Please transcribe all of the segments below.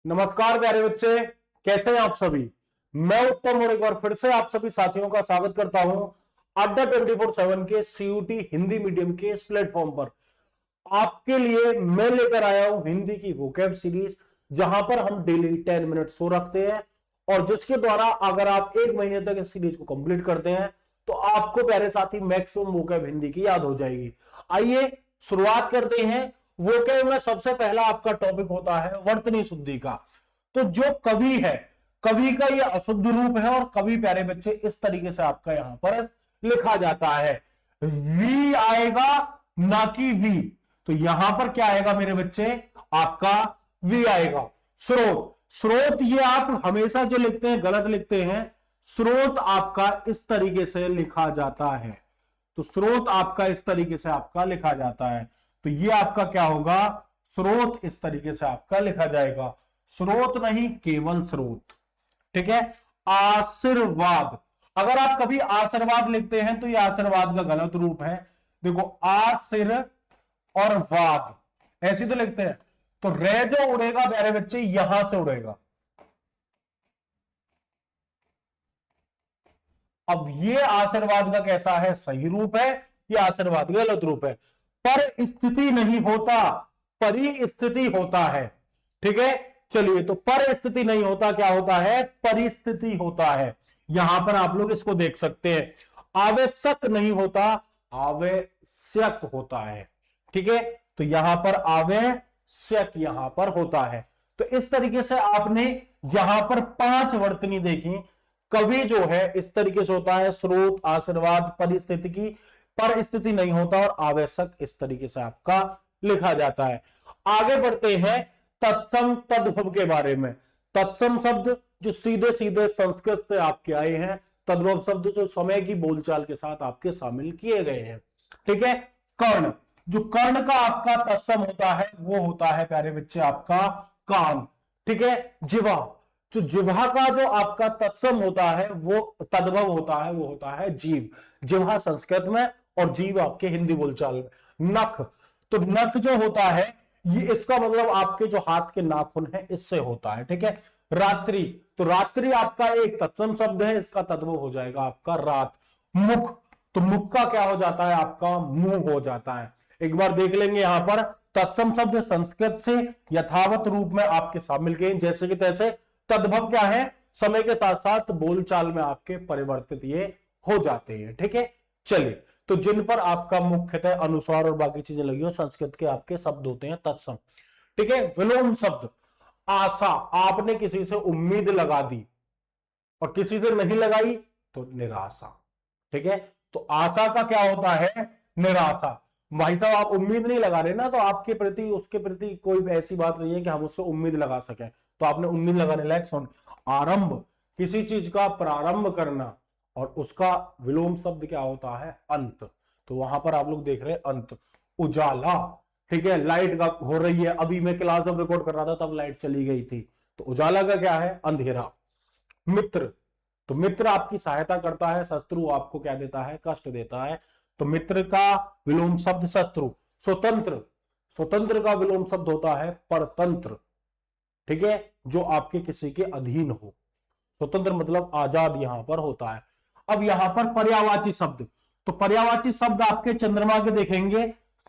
नमस्कार प्यारे बच्चे, कैसे हैं आप सभी। मैं उत्तम और एक बार फिर से आप सभी साथियों का स्वागत करता हूं अड्डा 24/7 के सीयूटी हिंदी मीडियम के इस प्लेटफॉर्म पर। आपके लिए मैं लेकर आया हूं हिंदी की वोकैब सीरीज, जहां पर हम डेली 10 मिनट शो रखते हैं और जिसके द्वारा अगर आप एक महीने तक इस सीरीज को कंप्लीट करते हैं तो आपको प्यारे साथी मैक्सिमम वोकैब हिंदी की याद हो जाएगी। आइए शुरुआत करते हैं। वोकैब में सबसे पहला आपका टॉपिक होता है वर्तनी शुद्धि का। तो जो कवि है, कवि का ये अशुद्ध रूप है और कवि प्यारे बच्चे इस तरीके से आपका यहां पर लिखा जाता है। वी आएगा ना कि वी, तो यहां पर क्या आएगा मेरे बच्चे, आपका वी आएगा। स्रोत, स्रोत ये आप हमेशा जो लिखते हैं गलत लिखते हैं। स्रोत आपका इस तरीके से लिखा जाता है, तो स्रोत आपका इस तरीके से आपका लिखा जाता है। तो ये आपका क्या होगा, स्रोत इस तरीके से आपका लिखा जाएगा। स्रोत नहीं, केवल स्रोत। ठीक है। आशीर्वाद, अगर आप कभी आशीर्वाद लिखते हैं तो ये आशीर्वाद का गलत रूप है। देखो आशीर और वाद ऐसे तो लिखते हैं, तो रे जो उड़ेगा प्यारे बच्चे यहां से उड़ेगा। अब ये आशीर्वाद का कैसा है, सही रूप है, ये आशीर्वाद का गलत रूप है। पर स्थिति नहीं होता, परिस्थिति होता है। ठीक है, चलिए, तो परिस्थिति नहीं होता, क्या होता है, परिस्थिति होता है। यहां पर आप लोग इसको देख सकते हैं। आवश्यक नहीं होता, आवश्यक होता है। ठीक है, तो यहां पर आवश्यक यहां पर होता है। तो इस तरीके से आपने यहां पर 5 वर्तनी देखी। कवि जो है इस तरीके से होता है, स्रोत, आशीर्वाद, परिस्थिति की, परिस्थिति नहीं होता और आवश्यक इस तरीके से आपका लिखा जाता है। आगे बढ़ते हैं तत्सम तद्भव के बारे में। तत्सम शब्द जो सीधे सीधे संस्कृत से आपके आए हैं, तद्भव शब्द जो समय की बोलचाल के साथ आपके शामिल किए गए हैं। ठीक है। कर्ण, जो कर्ण का आपका तत्सम होता है वो होता है प्यारे बच्चे आपका कान। ठीक है। जिह्वा, जो जिह्वा का जो आपका तत्सम होता है वो तद्भव होता है, वो होता है जीव। जिह्वा संस्कृत में और जीव आपके हिंदी बोलचाल में। नख, तो नख जो होता है ये इसका मतलब आपके जो हाथ के नाखून है इससे होता है। ठीक है। रात्रि, तो रात्रि आपका एक तत्सम शब्द है, इसका तद्भव हो जाएगा आपका रात। मुख, तो मुख का क्या हो जाता है, आपका मुंह हो जाता है। एक बार देख लेंगे यहां पर तत्सम शब्द संस्कृत से यथावत रूप में आपके शामिल किए जैसे कि तैसे। तद्भव क्या है, समय के साथ साथ बोलचाल में आपके परिवर्तित ये हो जाते हैं। ठीक है। चलिए, तो जिन पर आपका मुख्यतः अनुस्वार और बाकी चीजें लगी हो संस्कृत के आपके शब्द होते हैं तत्सम। ठीक है। विलोम शब्द, आशा, आपने किसी से उम्मीद लगा दी और किसी से नहीं लगाई तो निराशा। ठीक है। तो आशा का क्या होता है, निराशा। भाई साहब आप उम्मीद नहीं लगा रहे ना, तो आपके प्रति उसके प्रति कोई ऐसी बात नहीं है कि हम उससे उम्मीद लगा सकें, तो आपने उम्मीद लगाने लायक सुन। आरंभ, किसी चीज का प्रारंभ करना और उसका विलोम शब्द क्या होता है, अंत। तो वहां पर आप लोग देख रहे हैं अंत। उजाला, ठीक है, लाइट का हो रही है, अभी मैं क्लास जब रिकॉर्ड कर रहा था तब लाइट चली गई थी, तो उजाला का क्या है, अंधेरा। मित्र, तो मित्र आपकी सहायता करता है, शत्रु आपको क्या देता है, कष्ट देता है। तो मित्र का विलोम शब्द शत्रु। स्वतंत्र, स्वतंत्र का विलोम शब्द होता है परतंत्र। ठीक है, जो आपके किसी के अधीन हो। स्वतंत्र मतलब आजाद यहां पर होता है। अब यहां पर पर्यायवाची शब्द, तो पर्यायवाची शब्द आपके चंद्रमा के देखेंगे।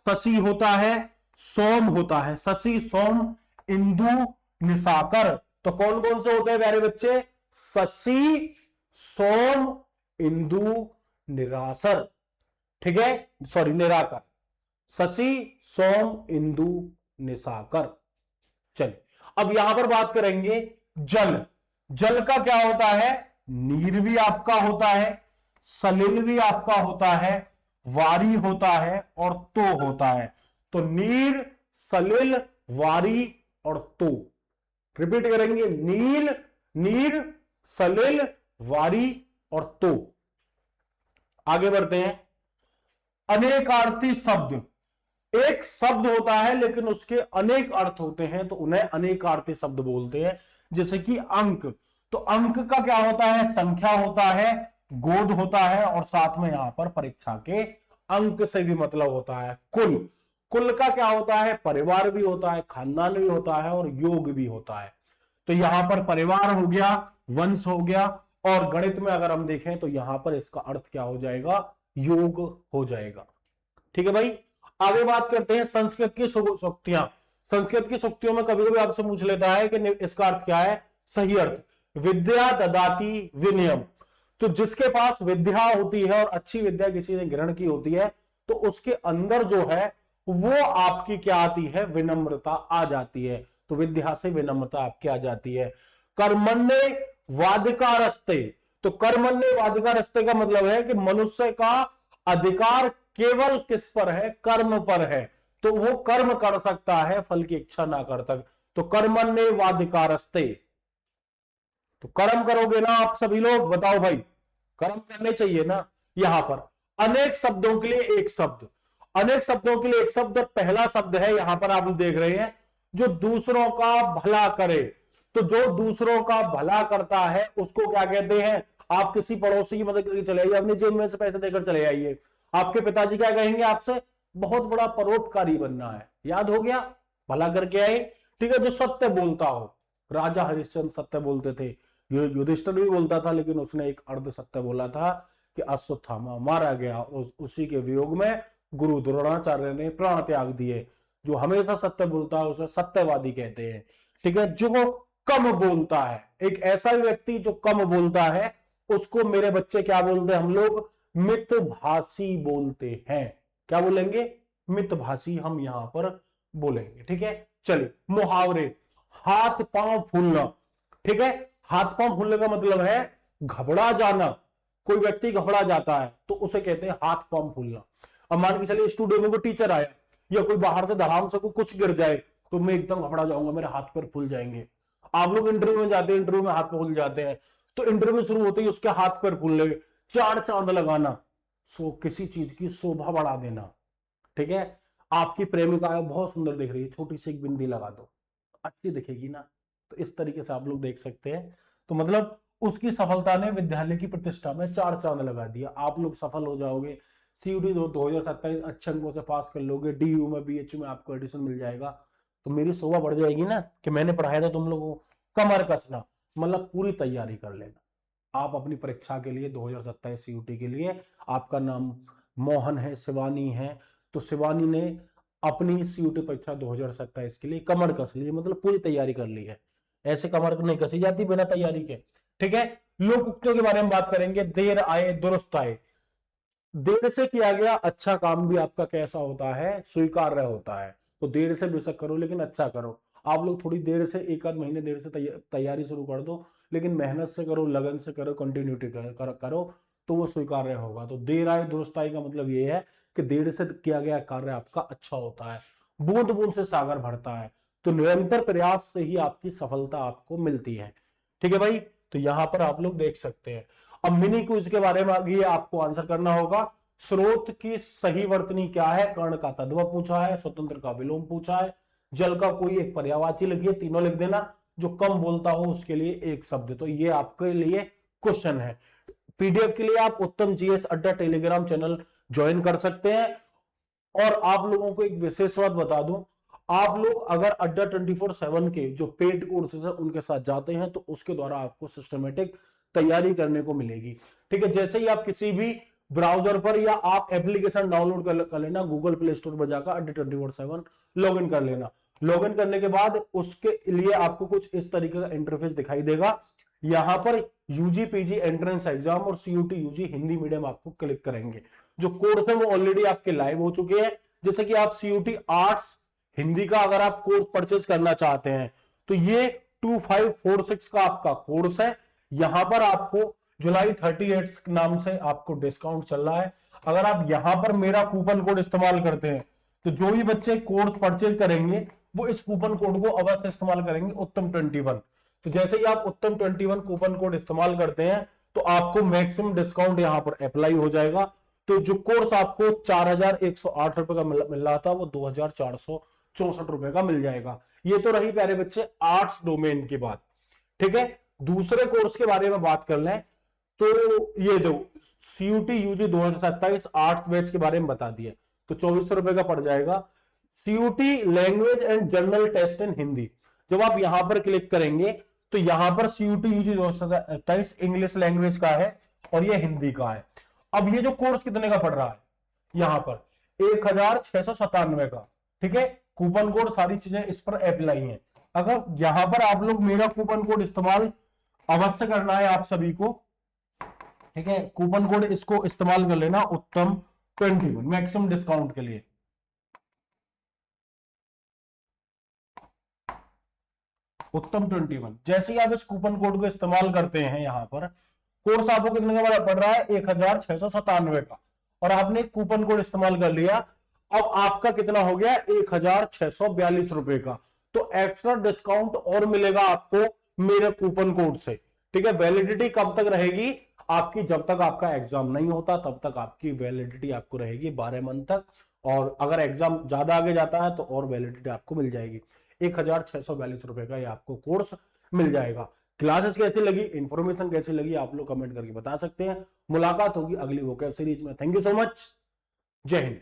शशि होता है, सोम होता है, शशि, सोम, इंदु, निशाकर। तो कौन कौन से होते हैं प्यारे बच्चे, शशि, सोम, इंदु, निरासर। ठीक है, सॉरी निराकर। शशि, सोम, इंदु, निशाकर। चलिए, अब यहां पर बात करेंगे जल। जल का क्या होता है, नीर भी आपका होता है, सलिल भी आपका होता है, वारी होता है और तो होता है। तो नीर, सलिल, वारी और तो। रिपीट करेंगे, नील, नीर, सलिल, वारी और तो। आगे बढ़ते हैं। अनेकार्थी शब्द, एक शब्द होता है लेकिन उसके अनेक अर्थ होते हैं, तो उन्हें अनेकार्थी शब्द बोलते हैं। जैसे कि अंक, तो अंक का क्या होता है, संख्या होता है, गोद होता है और साथ में यहां पर परीक्षा के अंक से भी मतलब होता है। कुल, कुल का क्या होता है, परिवार भी होता है, खानदान भी होता है और योग भी होता है। तो यहां पर परिवार हो गया, वंश हो गया, और गणित में अगर हम देखें तो यहां पर इसका अर्थ क्या हो जाएगा, योग हो जाएगा। ठीक है भाई, आगे बात करते हैं संस्कृत की सूक्तियां। संस्कृत की सूक्तियों में कभी कभी आपसे पूछ लेता है कि इसका अर्थ क्या है, सही अर्थ, विद्या ददाति विनयम। तो जिसके पास विद्या होती है और अच्छी विद्या किसी ने ग्रहण की होती है तो उसके अंदर जो है वो आपकी क्या आती है, विनम्रता आ जाती है। तो विद्या से विनम्रता आपकी आ जाती है। कर्मण्ये वाधिकारस्ते, तो कर्मण्ये वाधिकारस्ते का मतलब है कि मनुष्य का अधिकार केवल किस पर है, कर्म पर है। तो वो कर्म कर सकता है, फल की इच्छा ना कर तक। तो कर्मण्ये वाधिकारस्ते, तो कर्म करोगे ना आप सभी लोग, बताओ भाई, कर्म करने चाहिए ना। यहां पर अनेक शब्दों के लिए एक शब्द, अनेक शब्दों के लिए एक शब्द, पहला शब्द है यहां पर आप देख रहे हैं, जो दूसरों का भला करे। तो जो दूसरों का भला करता है उसको क्या कहते हैं, आप किसी पड़ोसी की मदद करके चले आइए, अपनी जेब में से पैसे देकर चले आइए, आपके पिताजी क्या कहेंगे आपसे, बहुत बड़ा परोपकारी बनना है, याद हो गया, भला करके आए। ठीक है, जो सत्य बोलता हो, राजा हरिश्चंद्र सत्य बोलते थे, युधिष्ठिर भी बोलता था, लेकिन उसने एक अर्ध सत्य बोला था कि अश्वत्थामा मारा गया, उसी के वियोग में गुरु द्रोणाचार्य ने प्राण त्याग दिए। जो हमेशा सत्य बोलता है उसे सत्यवादी कहते हैं। ठीक है, जो कम बोलता है, एक ऐसा व्यक्ति जो कम बोलता है उसको मेरे बच्चे क्या बोलते हैं, हम लोग मितभाषी बोलते हैं। क्या बोलेंगे, मितभाषी हम यहां पर बोलेंगे। ठीक है, चलिए मुहावरे, हाथ पांव फूलना। ठीक है, हाथ पांव फूलने का मतलब है घबरा जाना, कोई व्यक्ति घबरा जाता है तो उसे कहते हैं हाथ पांव फूलना। अब मान के चलिए स्टूडियो में कोई टीचर आया या कोई बाहर से धड़ाम से कुछ गिर जाए तो मैं एकदम घबरा जाऊंगा, मेरे हाथ पैर फूल जाएंगे। आप लोग इंटरव्यू में जाते हैं, इंटरव्यू में हाथ पैर फूल जाते हैं, तो इंटरव्यू शुरू होते ही उसके हाथ पैर फूल लगे, चार चांद लगाना, किसी चीज की शोभा बढ़ा देना। ठीक है, आपकी प्रेमिका बहुत सुंदर दिख रही है, छोटी सी एक बिंदी लगा दो, अच्छी दिखेगी ना। तो इस तरीके से आप लोग देख सकते हैं। तो मतलब उसकी सफलता ने विद्यालय की प्रतिष्ठा में चार चांद लगा दिया। आप लोग सफल हो जाओगे, सीयूटी 2027 अच्छे अंकों से पास कर लोगे, डीयू में बीएचयू में आपको एडमिशन मिल जाएगा, तो मेरी शोभा बढ़ जाएगी ना कि मैंने पढ़ाया था तुम लोगों को। कमर कसना मतलब पूरी तैयारी कर लेना। आप अपनी परीक्षा के लिए 2027 सीयूटी के लिए, आपका नाम मोहन है, शिवानी है, तो शिवानी ने अपनी सीयूटी परीक्षा 2027 के लिए कमर कस ली, मतलब पूरी तैयारी कर ली है। ऐसे कमर नहीं कसी जाती बिना तैयारी के। ठीक है, लोक उक्तियों के बारे में बात करेंगे। देर आए दुरुस्त आए, देर से किया गया अच्छा काम भी आपका कैसा होता है, स्वीकार्य होता है। तो देर से बेशक करो लेकिन अच्छा करो। आप लोग थोड़ी देर से, एक आध महीने देर से तैयारी शुरू कर दो, लेकिन मेहनत से करो, लगन से करो, कंटिन्यूटी करो तो वो स्वीकार्य होगा। तो देर आए दुरुस्त आए का मतलब ये है कि देर से किया गया कार्य आपका अच्छा होता है। बूंद बूंद से सागर भरता है, तो निरंतर प्रयास से ही आपकी सफलता आपको मिलती है। ठीक है भाई, तो यहां पर आप लोग देख सकते हैं। अब मिनी क्विज के बारे में आगे आपको आंसर करना होगा। स्रोत की सही वर्तनी क्या है, कर्ण का तद्भव पूछा है, स्वतंत्र का विलोम पूछा है, जल का कोई एक पर्यायवाची लिखिए, तीनों लिख देना, जो कम बोलता हो उसके लिए एक शब्द। तो ये आपके लिए क्वेश्चन है। पीडीएफ के लिए आप उत्तम जीएस अड्डा टेलीग्राम चैनल ज्वाइन कर सकते हैं। और आप लोगों को एक विशेष बात बता दूं, आप लोग अगर अड्डा 24/7 के जो पेड कोर्सेज है उनके साथ जाते हैं तो उसके द्वारा आपको सिस्टमेटिक तैयारी करने को मिलेगी। ठीक है, जैसे ही आप किसी भी ब्राउजर पर या आप एप्लीकेशन डाउनलोड कर लेना, गूगल प्ले स्टोर पर जाकर अड्डा 24/7 लॉग इन कर लेना। लॉग इन करने के बाद उसके लिए आपको कुछ इस तरीके का इंटरफेस दिखाई देगा। यहां पर यूजी पीजी एंट्रेंस एग्जाम और सीयूटी यूजी हिंदी मीडियम आपको क्लिक करेंगे। जो कोर्स है वो ऑलरेडी आपके लाइव हो चुके हैं। जैसे कि आप सीयूटी आर्ट्स हिंदी का अगर आप कोर्स परचेज करना चाहते हैं तो ये 2546 का आपका कोर्स है। यहां पर आपको जुलाई 38 नाम से आपको डिस्काउंट चल रहा है। अगर आप यहां पर मेरा कूपन कोड इस्तेमाल करते हैं तो जो भी बच्चे कोर्स परचेज करेंगे वो इस कूपन कोड को अवश्य इस्तेमाल करेंगे, उत्तम 21। तो जैसे ही आप उत्तम 21 कूपन कोड इस्तेमाल करते हैं तो आपको मैक्सिमम डिस्काउंट यहां पर अप्लाई हो जाएगा। तो जो कोर्स आपको 4108 रुपए का मिल रहा था वो 2464 रुपए का मिल जाएगा। ये तो रही प्यारे बच्चे आर्ट्स डोमेन की बात। ठीक है, दूसरे कोर्स के बारे में बात कर लें तो ये दो सीयूटी यूजी 2027 आर्ट्स बैच के बारे में बता दिए, तो 2400 रुपए का पड़ जाएगा। CUT language and general test in Hindi, जब आप यहां पर क्लिक करेंगे तो यहां पर CUT UG 2027 इंग्लिश लैंग्वेज का है और ये हिंदी का है। अब ये जो कोर्स कितने का पड़ रहा है, यहां पर 1697 का, ठीक है। कूपन कोड सारी चीजें इस पर अप्लाई है। अगर यहां पर आप लोग मेरा कूपन कोड इस्तेमाल अवश्य करना है आप सभी को, ठीक है। कूपन कोड इसको इस्तेमाल कर लेना, उत्तम 21 मैक्सिमम डिस्काउंट के लिए। उत्तम 21 जैसे ही आप इस कूपन कोड को इस्तेमाल करते हैं, यहां पर कोर्स आपको कितने का पड़ रहा है 1697 का, और आपने कूपन कोड इस्तेमाल कर लिया। अब आपका कितना हो गया 1642 रुपए का। तो एक्स्ट्रा डिस्काउंट और मिलेगा आपको मेरे कूपन कोड से, ठीक है। वैलिडिटी कब तक रहेगी आपकी, जब तक आपका एग्जाम नहीं होता तब तक आपकी वैलिडिटी आपको रहेगी 12 मंथ तक, और अगर एग्जाम ज्यादा आगे जाता है तो और वैलिडिटी आपको मिल जाएगी। 1642 रुपए का ये आपको कोर्स मिल जाएगा। क्लासेस कैसी लगी, इंफॉर्मेशन कैसी लगी, आप लोग कमेंट करके बता सकते हैं। मुलाकात होगी अगली वोकैब सीरीज में। थैंक यू सो मच, जय हिंद।